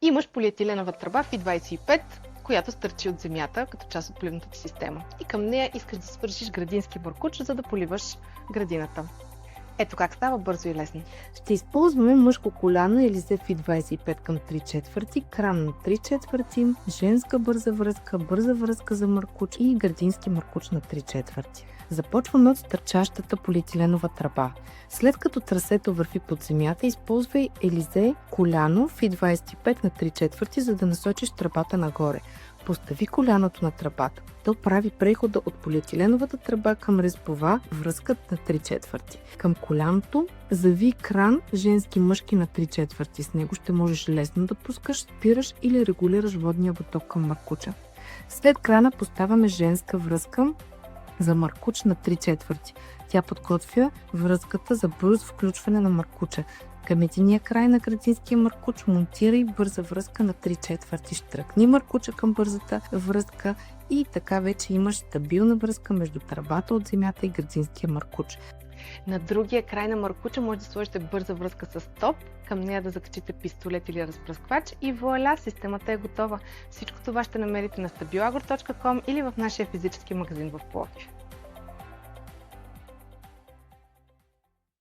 Имаш полиетиленова тръба FI25, която стърчи от земята като част от поливната система. И към нея искаш да свършиш градински маркуч, за да поливаш градината. Ето как става бързо и лесно. Ще използваме мъжко коляно Елизе FI25 към 3/4, кран на 3/4, женска бърза връзка за маркуч и градински маркуч на 3/4. Започваме от стърчащата полиетиленова тръба. След като трасето върви под земята, използвай Елизе коляно FI25 на 3/4, за да насочиш тръбата нагоре. Постави коляното на тръбата. То прави прехода от полиетиленовата тръба към резпова връзка на 3/4. Към коляното зави кран женски-мъжки на 3/4. С него ще можеш лесно да пускаш, спираш или регулираш водния поток към маркуча. След крана поставяме женска връзка за маркуч на 3/4. Тя подготвя връзката за бързо включване на маркуча. Към единия край на градинския маркуч монтирай бърза връзка на 3/4. Штръкни маркуча към бързата връзка и така вече имаш стабилна връзка между тръбата от земята и градинския маркуч. На другия край на маркуча може да сложите бърза връзка с топ, към нея да закачите пистолет или разпръсквач и вуаля, системата е готова. Всичко това ще намерите на stabilagro.com или в нашия физически магазин в Пловдив.